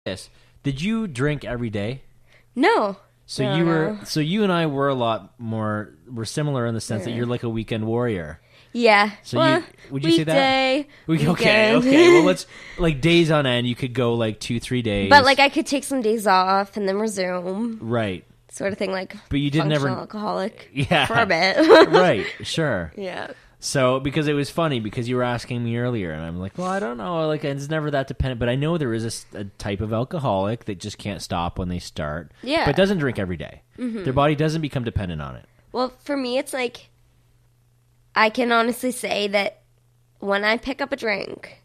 this. Did you drink every day? No. So No. So you and I were a lot more. We're similar in the sense that you're like a weekend warrior. Yeah. So well, would you say that? Weekday, Okay. weekend. Well, let's like days on end. You could go like 2-3 days. But like I could take some days off and then resume. Right. Sort of thing, like. But you did never alcoholic. Yeah. For a bit. Right. Sure. Yeah. So, because it was funny, because you were asking me earlier, and I'm like, well, I don't know, like, it's never that dependent, but I know there is a type of alcoholic that just can't stop when they start, Yeah. but doesn't drink every day. Mm-hmm. Their body doesn't become dependent on it. Well, for me, it's like, I can honestly say that when I pick up a drink,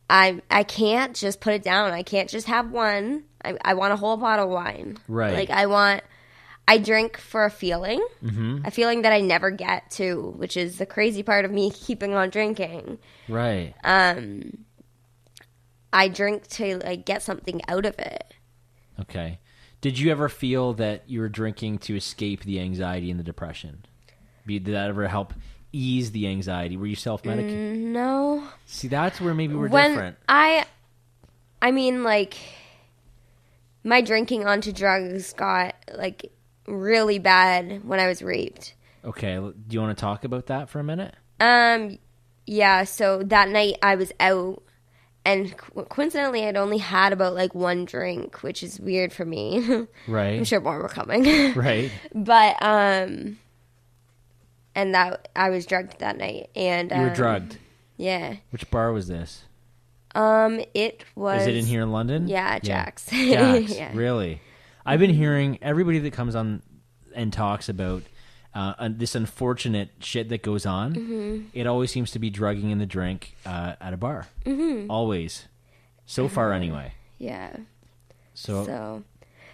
I can't just put it down. I can't just have one. I want a whole bottle of wine. Right. Like, I drink for a feeling that I never get to, which is the crazy part of me keeping on drinking. Right. I drink to like get something out of it. Okay. Did you ever feel that you were drinking to escape the anxiety and the depression? Did that ever help ease the anxiety? Were you self-medicating? No. See, that's where maybe we're different. I mean, like, my drinking onto drugs got like really bad when I was raped. Okay, do you want to talk about that for a minute? Yeah, so that night I was out, and coincidentally I'd only had about like one drink, which is weird for me. Right. I'm sure more were coming. Right. But and that I was drugged that night, and You were drugged? Yeah. Which bar was this? It was. Is it in here in London? Yeah, Jack's. Jack's, Yeah. really? I've been hearing everybody that comes on and talks about this unfortunate shit that goes on. Mm-hmm. It always seems to be drugging in the drink at a bar. Mm-hmm. Always. So far, anyway. Yeah. So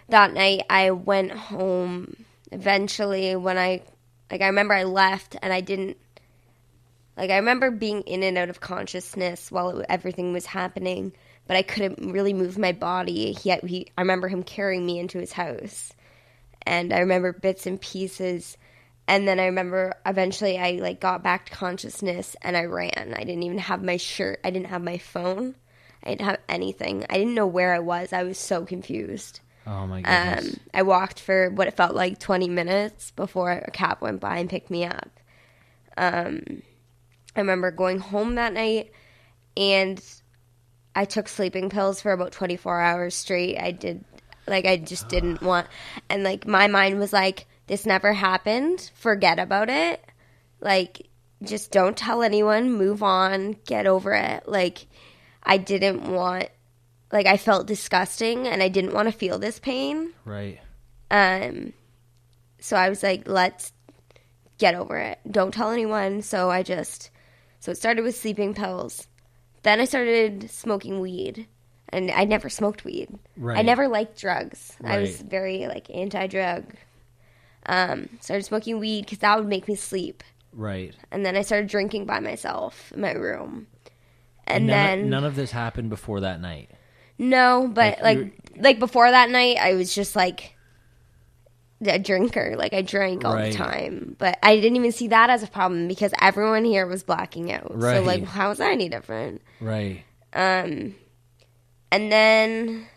that night I went home. Eventually, when I remember I left and I didn't. Like, I remember being in and out of consciousness while everything was happening, but I couldn't really move my body. I remember him carrying me into his house, and I remember bits and pieces. And then I remember eventually I like got back to consciousness and I ran. I didn't even have my shirt. I didn't have my phone. I didn't have anything. I didn't know where I was. I was so confused. Oh my goodness. I walked for what it felt like 20 minutes before a cab went by and picked me up. I remember going home that night, and I took sleeping pills for about 24 hours straight. I just didn't want, and like my mind was like, this never happened. Forget about it. Like, just don't tell anyone. Move on. Get over it. Like, I didn't want, like, I felt disgusting, and I didn't want to feel this pain. Right. So I was like, let's get over it. Don't tell anyone. So it started with sleeping pills. Then I started smoking weed. And I never smoked weed. Right. I never liked drugs. Right. I was very, like, anti-drug. Started smoking weed because that would make me sleep. Right. And then I started drinking by myself in my room. And none of this happened before that night? No, but, like before that night, I was just, like, a drinker. Like, I drank all the time. But I didn't even see that as a problem because everyone here was blacking out. Right. So, like, how was I any different? Right. And then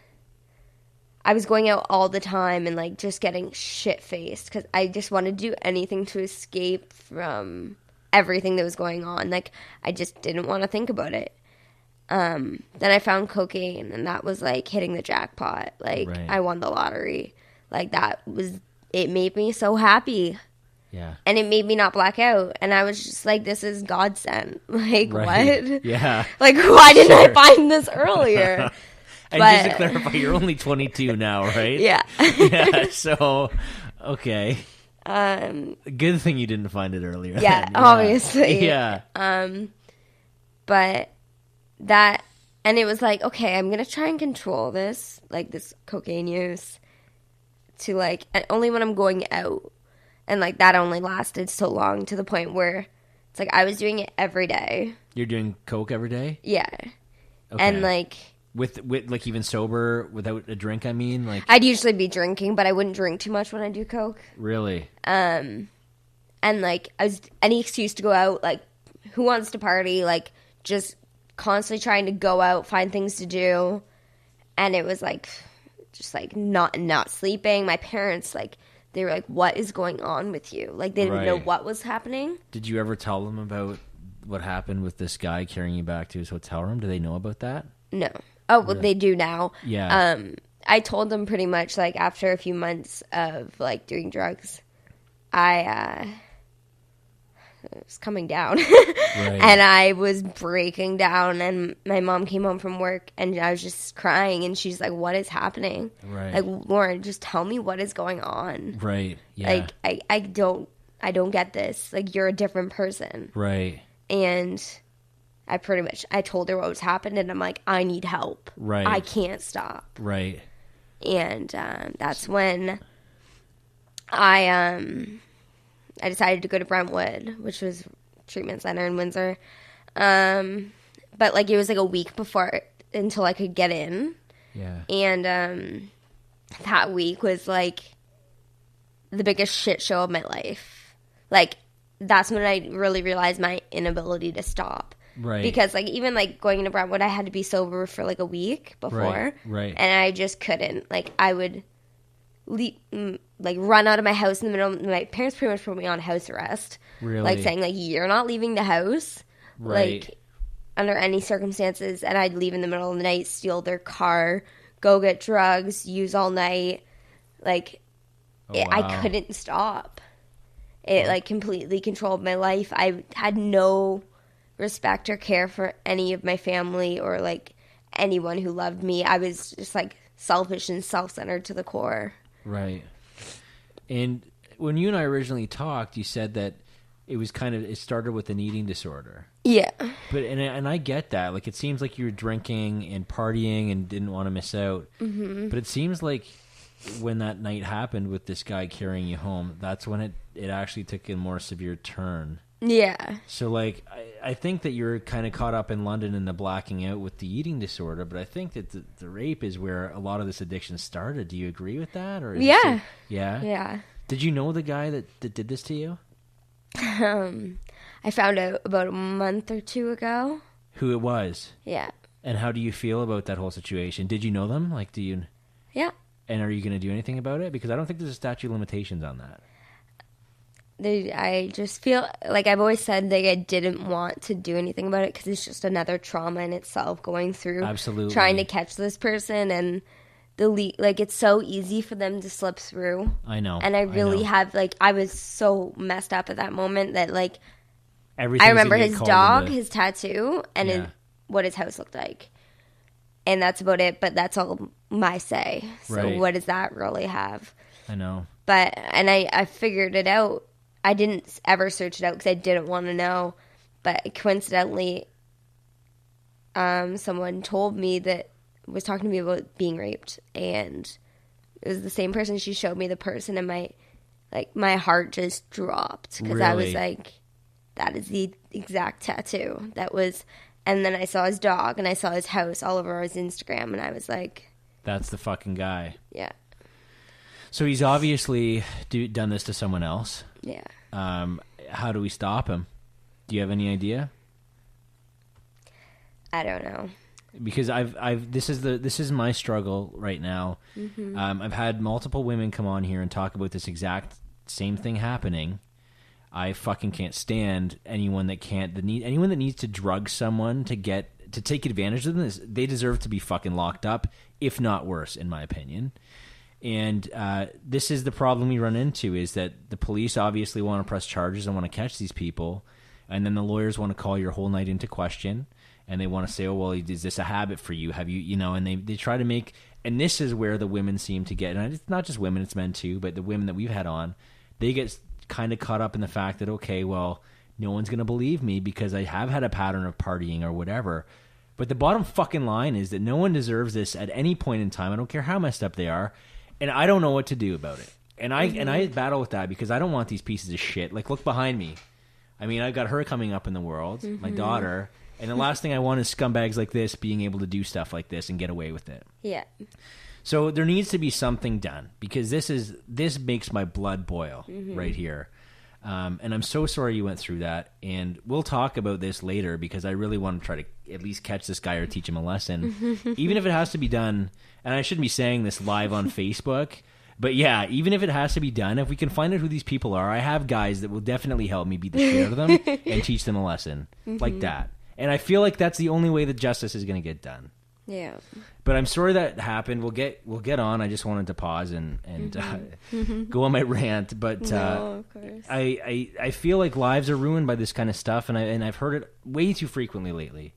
I was going out all the time and, like, just getting shit-faced because I just wanted to do anything to escape from everything that was going on. Like, I just didn't want to think about it. Then I found cocaine, and that was, like, hitting the jackpot. Like, I won the lottery. Like, it made me so happy. Yeah. And it made me not black out. And I was just like, this is God sent. Like, what? Yeah. Like, why didn't I find this earlier? And just to clarify, you're only 22 now, right? Yeah. Yeah, so, okay. Good thing you didn't find it earlier. Yeah, then. obviously. Yeah. But that, and it was like, okay, I'm going to try and control this, like this cocaine use, to like, only when I'm going out. And like that only lasted so long to the point where it's like I was doing it every day. You're doing coke every day? Yeah. Okay. And like... With like even sober, without a drink, I mean? Like I'd usually be drinking, but I wouldn't drink too much when I do coke. Really? And like, I was any excuse to go out, like, who wants to party? Like, just constantly trying to go out, find things to do. And it was like, just like not sleeping. My parents, like, they were like, what is going on with you? Like, they didn't know what was happening. Did you ever tell them about what happened with this guy carrying you back to his hotel room? Do they know about that? No. Oh, well, they do now. Yeah. I told them pretty much, like, after a few months of, like, doing drugs, I was coming down. And I was breaking down, and my mom came home from work, and I was just crying, and she's like, what is happening? Right. Like, Lauren, just tell me what is going on. Right. Yeah. Like, I don't get this. Like, you're a different person. Right. And I told her what was happening, and I'm like, I need help. Right. I can't stop. Right. And that's when I decided to go to Brentwood, which was treatment center in Windsor. But like, it was like a week until I could get in. Yeah. And that week was like the biggest shit show of my life. Like, that's when I really realized my inability to stop. Right. Because, like, even, like, going into Brentwood, I had to be sober for, like, a week before. Right. And I just couldn't. Like, I would, run out of my house in the middle. My parents pretty much put me on house arrest. Really? Like, saying, like, you're not leaving the house. Right. Like, under any circumstances. And I'd leave in the middle of the night, steal their car, go get drugs, use all night. Like, I couldn't stop. It, like, completely controlled my life. I had no respect or care for any of my family or, like, anyone who loved me. I was just, like, selfish and self-centered to the core. Right. And when you and I originally talked, you said that it started with an eating disorder. Yeah. But and I get that. Like, it seems like you were drinking and partying and didn't want to miss out. Mm-hmm. But it seems like when that night happened with this guy carrying you home, that's when it actually took a more severe turn. Yeah. So, like, I think that you're kind of caught up in London in the blacking out with the eating disorder, but I think that the rape is where a lot of this addiction started. Do you agree with that? Or yeah. Yeah? Yeah. Did you know the guy that did this to you? I found out about a month or two ago. Who it was? Yeah. And how do you feel about that whole situation? Did you know them? Like, do you... Yeah. And are you going to do anything about it? Because I don't think there's a statute of limitations on that. I just feel like I've always said that I didn't want to do anything about it because it's just another trauma in itself going through. Absolutely. Trying to catch this person and like, it's so easy for them to slip through. I know. And I really have, like, I was so messed up at that moment that, like, I remember his dog, his tattoo, and what his house looked like. And that's about it, but that's all my say. So what does that really have? I know. But, and I figured it out. I didn't ever search it out because I didn't want to know. But coincidentally, someone told me that was talking to me about being raped, and it was the same person. She showed me the person, and my heart just dropped because I was like, that is the exact tattoo that was. And then I saw his dog and I saw his house all over his Instagram, and I was like, that's the fucking guy. Yeah. So he's obviously done this to someone else. Yeah. How do we stop him? Do you have any idea? I don't know. Because this is my struggle right now. Mm-hmm. I've had multiple women come on here and talk about this exact same thing happening. I fucking can't stand anyone that anyone that needs to drug someone to take advantage of them. They deserve to be fucking locked up, if not worse, in my opinion. And this is the problem we run into, is that the police obviously want to press charges and want to catch these people, and then the lawyers want to call your whole night into question, and they want to say, oh, well, is this a habit for you? Have you, and they try to make, and this is where the women seem to get, and it's not just women, it's men too, but the women that we've had on, they get kind of caught up in the fact that, okay, well, no one's going to believe me because I have had a pattern of partying or whatever. But the bottom fucking line is that no one deserves this at any point in time. I don't care how messed up they are. And I don't know what to do about it. And I battle with that because I don't want these pieces of shit. Like, look behind me. I mean, I've got her coming up in the world, my daughter, and the last thing I want is scumbags like this being able to do stuff like this and get away with it. Yeah. So there needs to be something done because this makes my blood boil right here. And I'm so sorry you went through that. And we'll talk about this later because I really want to try to at least catch this guy or teach him a lesson. Even if it has to be done, and I shouldn't be saying this live on Facebook, but yeah, even if it has to be done, if we can find out who these people are, I have guys that will definitely help me beat the shit out of them and teach them a lesson like that. And I feel like that's the only way that justice is going to get done. Yeah. But I'm sorry that happened. We'll get on. I just wanted to pause and go on my rant. But No, of course. I feel like lives are ruined by this kind of stuff, and I've heard it way too frequently lately.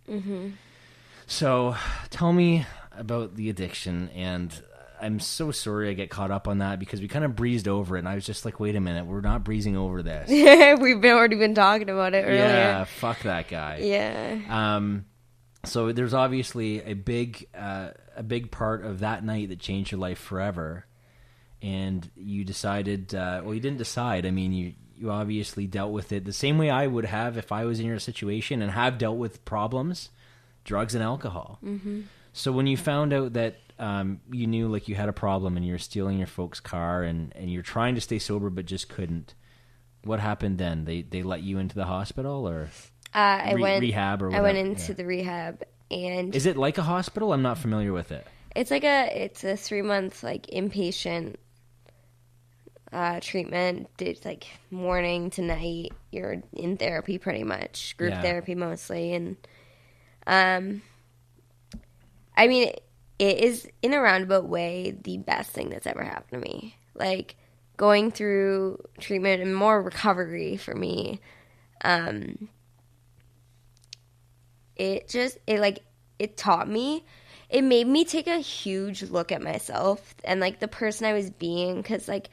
So tell me about the addiction, and I'm so sorry I get caught up on that because we kind of breezed over it, and I was just like, wait a minute, we're not breezing over this. We've already been talking about it earlier. Yeah, fuck that guy. Yeah. So there's obviously a big part of that night that changed your life forever, and you decided. Well, you didn't decide. I mean, you obviously dealt with it the same way I would have if I was in your situation and have dealt with problems, drugs and alcohol. So when you found out that you knew like you had a problem and you were stealing your folks' car and you're trying to stay sober but just couldn't, what happened then? They let you into the hospital or? Rehab or whatever. I went into the rehab, and is it like a hospital? I'm not familiar with it. it's a 3-month like inpatient treatment. It's like morning to night. You're in therapy pretty much, group therapy mostly, and I mean it is in a roundabout way the best thing that's ever happened to me. Like going through treatment and more recovery for me. It taught me, it made me take a huge look at myself and like the person I was being. Cause like,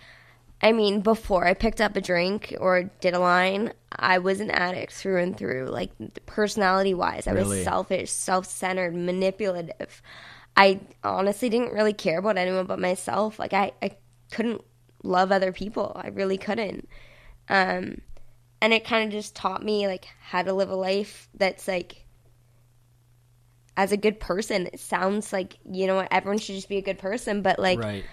I mean, before I picked up a drink or did a line, I was an addict through and through. Like personality wise, I was selfish, self-centered, manipulative. I honestly didn't really care about anyone but myself. Like I couldn't love other people. I really couldn't. And it kind of just taught me like how to live a life that's like, as a good person. It sounds like, you know what, everyone should just be a good person, but like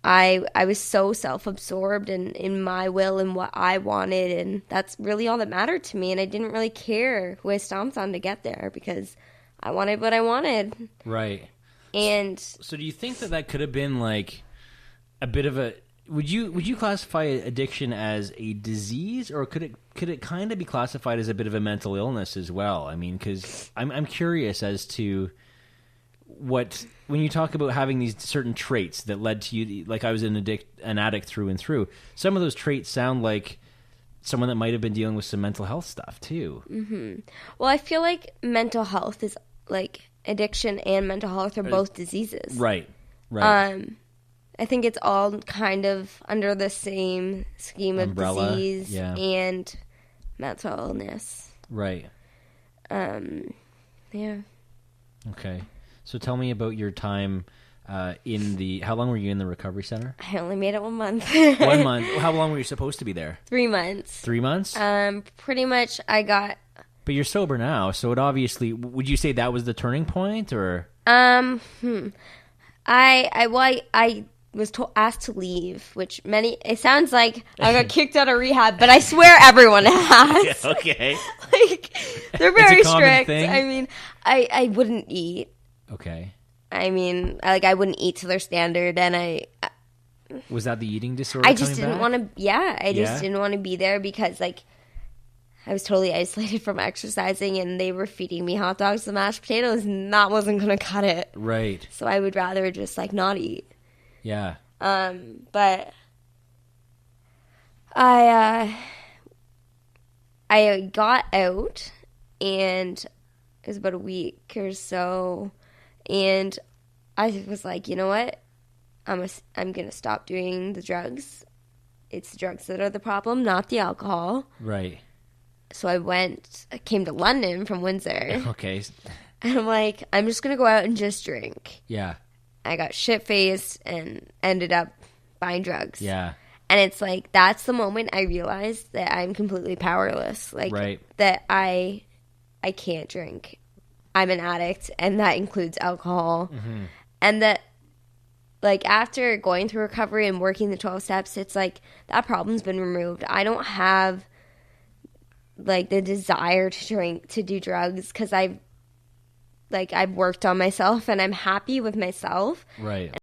I was so self-absorbed in my will and what I wanted, and that's really all that mattered to me, and I didn't really care who I stomped on to get there because I wanted what I wanted. Right. And so do you think that could have been like a bit of a would you classify addiction as a disease, or could it kind of be classified as a bit of a mental illness as well? I mean, because I'm curious as to what when you talk about having these certain traits that led to you, like I was an addict through and through. Some of those traits sound like someone that might have been dealing with some mental health stuff too. Well, I feel like mental health is like addiction and mental health are both diseases. Right. I think it's all kind of under the same scheme of umbrella, disease and mental illness. Right. Yeah. Okay. So tell me about your time in the... How long were you in the recovery center? I only made it 1 month. 1 month. How long were you supposed to be there? 3 months. 3 months? Pretty much I got... But you're sober now, so it obviously... Would you say that was the turning point, or... I was asked to leave, which it sounds like I got kicked out of rehab, but I swear everyone has. Okay. Like, they're very strict. Thing? I mean, I wouldn't eat. Okay. I mean, I wouldn't eat to their standard, and Was that the eating disorder? I just didn't want to, I just didn't want to be there because, like, I was totally isolated from exercising, and they were feeding me hot dogs and mashed potatoes, and that wasn't going to cut it. Right. So I would rather just, like, not eat. Yeah. But I got out, and it was about a week or so, and I was like, you know what? I'm gonna stop doing the drugs. It's the drugs that are the problem, not the alcohol. Right. So I came to London from Windsor. Okay. And I'm like, I'm just gonna go out and just drink. Yeah. I got shit-faced and ended up buying drugs. Yeah. And it's like, that's the moment I realized that I'm completely powerless. Like, that I can't drink. I'm an addict, and that includes alcohol. Mm-hmm. And that, like after going through recovery and working the 12 steps, it's like that problem's been removed. I don't have like the desire to do drugs because I've worked on myself and I'm happy with myself. Right.